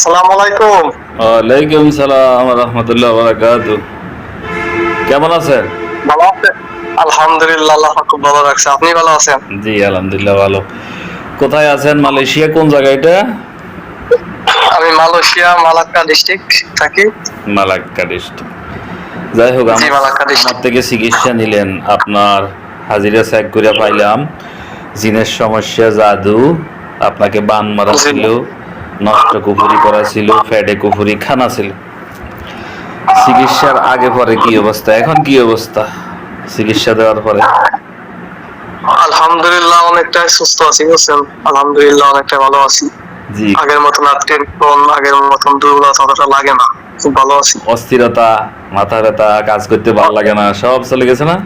আসসালামু আলাইকুম। ওয়ালাইকুম সালাম রহমতুল্লাহ বারাকাতু। কেমন আছেন? ভালো আছেন? আলহামদুলিল্লাহ, আল্লাহ খুব ভালো রাখছে। আপনি ভালো আছেন? জি আলহামদুলিল্লাহ ভালো। কোথায় আছেন? মালয়েশিয়া কোন জায়গায় এটা? আমি মালয়েশিয়া মালাক্কা ডিস্ট্রিক্ট থাকি। Malacca district. যাই হোক, জি, মালাক্কা আমার ডিস্ট্রিক্ট। থেকে চিকিৎসা নিলেন, আপনার হাজিরা চেক করে পাইলাম জিনের সমস্যা, জাদু, আপনাকে বান মারা জি। ছিল, নষ্ট কুফুরি করা ছিল, ফ্যাডে কুফুরি খানা ছিল। চিকিৎসার আগে পরে কি অবস্থা, এখন কি অবস্থা চিকিৎসা দেওয়ার পরে? আলহামদুলিল্লাহ অনেকটাই সুস্থ আছি, বুঝছেন? আলহামদুলিল্লাহ অনেকটা ভালো আছি। জি। আগের মতন আর টেনশন, আগের মতন দুর্বলতা অতটা লাগে না। খুব ভালো আছি। অস্থিরতা, মাথা ব্যথা, কাজ করতে ভালো লাগে না, সব চলে গেছে না?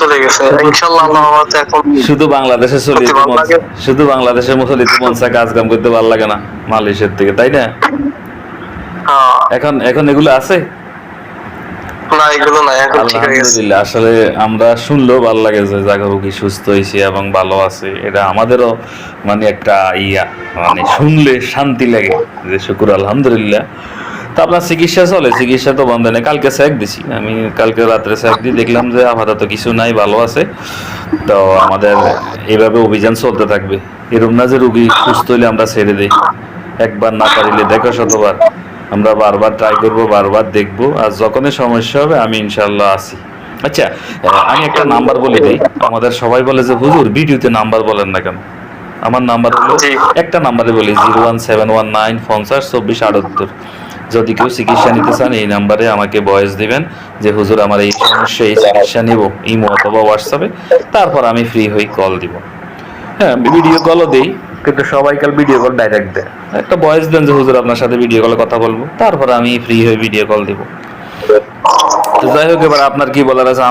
চলে গেছে ইনশাআল্লাহ। আল্লাহর রহমতে এখন শুধু বাংলাদেশে চলিতে ভালো মন লাগে। শুধু বাংলাদেশের চলিতে মন চায়, কাজ কাম করতে ভালো লাগে না মালয়েশিয়ার থেকে, তাই না? হ্যাঁ, এখন এখন এগুলো আছে? না এগুলো নাই, এখন ঠিক হয়ে গেছে। আলহামদুলিল্লাহ। আসলে আমরা শুনলেও ভালো লাগে যে জায়গা রোগী সুস্থ হয়েছে এবং ভালো আছে, এটা আমাদেরও মানে একটা মানে শুনলে শান্তি লাগে যে শুকুর আলহামদুলিল্লাহ। তো আপনার চিকিৎসা চলে? চিকিৎসা তো বন্ধ নেই। কালকে চেক দিছি আমি, কালকে রাত্রে চেক দিয়ে দেখলাম যে আপাতত কিছু নাই, ভালো আছে। তো আমাদের এইভাবে অভিযান চলতে থাকবে। এরকম না যে রুগী সুস্থ হইলে আমরা ছেড়ে দিই, একবার না পারিলে দেখো শতবার। আমরা বারবার ট্রাই করব, বারবার দেখব, আর যখনই সমস্যা হবে আমি ইনশাল্লাহ আছি। আচ্ছা, আমি একটা নাম্বার বলে দিই। আমাদের সবাই বলে যে হুজুর ভিডিওতে নাম্বার বলেন না কেন? আমার নাম্বার হলো, একটা নাম্বারে বলি 01719502478। যদি কেউ চিকিৎসা নিতে চান এই নাম্বারে আমাকে ভয়েস দিবেন যে হুজুর আমার এই সমস্যা, এই চিকিৎসা নিব, ইমো অথবা হোয়াটসঅ্যাপে, তারপর আমি ফ্রি হই কল দিব। হ্যাঁ, ভিডিও কলও দিই, কিন্তু সবাই কাল ভিডিও কল ডাইরেক্ট দেয়। একটা ভয়েস দেন যে হুজুর আপনার সাথে ভিডিও কলে কথা বলবো, তারপর আমি ফ্রি হয়ে ভিডিও কল দিব। তো যাই হোক, এবার আপনার কি বলার আছে?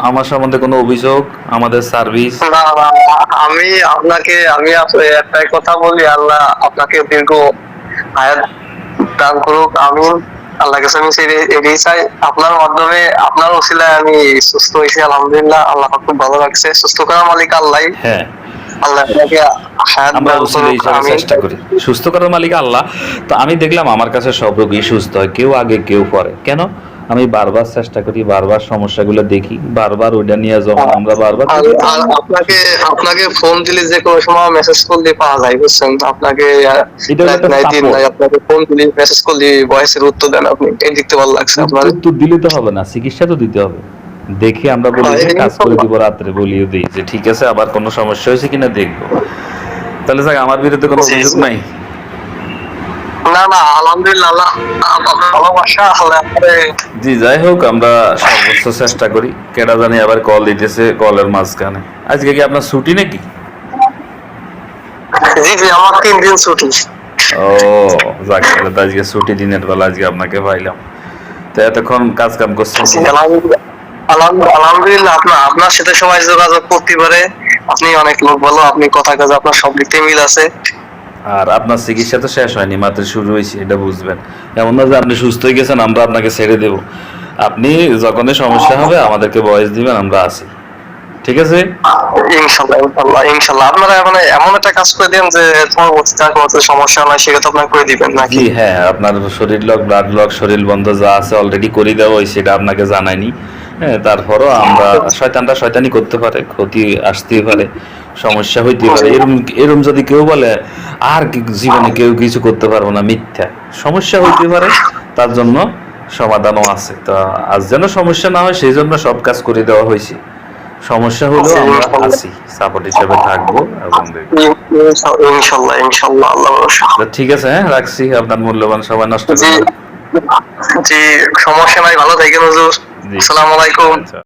আমার সম্বন্ধে কোনো অভিযোগ, আমাদের সার্ভিস? না না, আমি আসলে একটাই কথা বলি, আল্লাহ আপনাকে দীর্ঘ হায়াত দান করুক, আমিন। আল্লাহর কাছে আমি এটাই চাই। আপনার মাধ্যমে, আপনার ওসিলায় আমি সুস্থ হয়েছি আলহামদুলিল্লাহ। আল্লাহ খুব ভালো রাখছে। সুস্থ করার মালিক আল্লাহ। হ্যাঁ, আল্লাহ আপনাকে হায়াত আমরা দান ওসিলা করুক, হিসাবে আমিন। চেষ্টা করি। সুস্থ করার মালিক আল্লাহ। তো আমি দেখলাম আমার কাছে সব রোগী সুস্থ হয়, কেউ আগে কেউ পরে। কেন? আমি বারবার চেষ্টা করি, বারবার সমস্যাগুলো দেখি, বারবার ওইটা নিয়ে যখন আমরা বারবার আর আপনাকে ফোন দিলে যে কোনো সময় মেসেজ করলে পাওয়া যায়, বুঝছেন? আপনাকে এটা রাত একটা নাই দিন সাপোর্ট। নাই, আপনাকে ফোন দিলে মেসেজ করলে ভয়েসের উত্তর দেন আপনি। এই দেখতে ভালো লাগছে আপনার। উত্তর দিলে তো হবে না, চিকিৎসা তো দিতে হবে। দেখে আমরা বলি যে কাজ করে দিব, রাত্রে বলিও দিই যে ঠিক আছে, আবার কোনো সমস্যা হয়েছে কিনা দেখবো। তাহলে যাক, আমার বিরুদ্ধে কোনো অভিযোগ নাই। না না, আলহামদুলিল্লাহ, আল্লাহ আপনার ভালোবাসা আল্লাহ। জি, যাই হোক, আমরা সর্বোচ্চ চেষ্টা করি। কেডা জানি আবার কল দিতেছে কলের মাঝখানে। আজকে কি আপনার ছুটি নাকি? জি জি, আমার 3 দিন ছুটি। ও যাক, তাহলে তো আজকে ছুটি দিনের বেলা আজকে আপনাকে পাইলাম। তো এতক্ষণ কাজ কাম করছেন কি? আলহামদুলিল্লাহ, আপনার সাথে সবাই যোগাযোগ করতে পারে। আপনি অনেক লোক ভালো, আপনি কথা কাজে আপনার সব দিক থেকে মিল আছে। আর আপনার চিকিৎসা তো শেষ হয়নি, মাত্র শুরু হয়েছে, এটা বুঝবেন। এমন না যে আপনি সুস্থ হয়ে গেছেন আমরা আপনাকে ছেড়ে দেব। আপনি যখনই সমস্যা হবে আমাদেরকে ভয়েস দিবেন, আমরা আছি। ঠিক আছে? ইনশাল্লাহ ইনশাল্লাহ ইনশাল্লাহ। আপনারা মানে এমন একটা কাজ করে দেন যে পরবর্তীতে আর কোনো সমস্যা নয়, সেটা তো আপনারা করে দিবেন নাকি? জি হ্যাঁ, আপনার শরীর লক, ব্লাড লক, শরীর বন্ধ যা আছে অলরেডি করে দেওয়া হয়েছে, সেটা আপনাকে জানাইনি। হ্যাঁ, তারপরও আমরা, শয়তানটা শয়তানি করতে পারে, ক্ষতি আসতেই পারে, সমস্যা হইতে পারে। এরম এরম যদি কেউ বলে আর জীবনে কেউ কিছু করতে পারবো না, মিথ্যা। সমস্যা হইতে পারে, তার জন্য সমাধানও আছে। তো আজ যেন সমস্যা না হয় সেই জন্য সব কাজ করে দেওয়া হয়েছে। সমস্যা হলেও আমরা আছি, সাপোর্ট হিসেবে থাকবো এবং দেখবো। ইনশাল্লাহ ইনশাল্লাহ, আল্লাহ ভরসা। তো ঠিক আছে, হ্যাঁ রাখছি, আপনার মূল্যবান সময় নষ্ট জি করলাম। জি, সমস্যা নাই, ভালো থাকেন হুজুর। জি, আসসালামু আলাইকুম। আচ্ছা।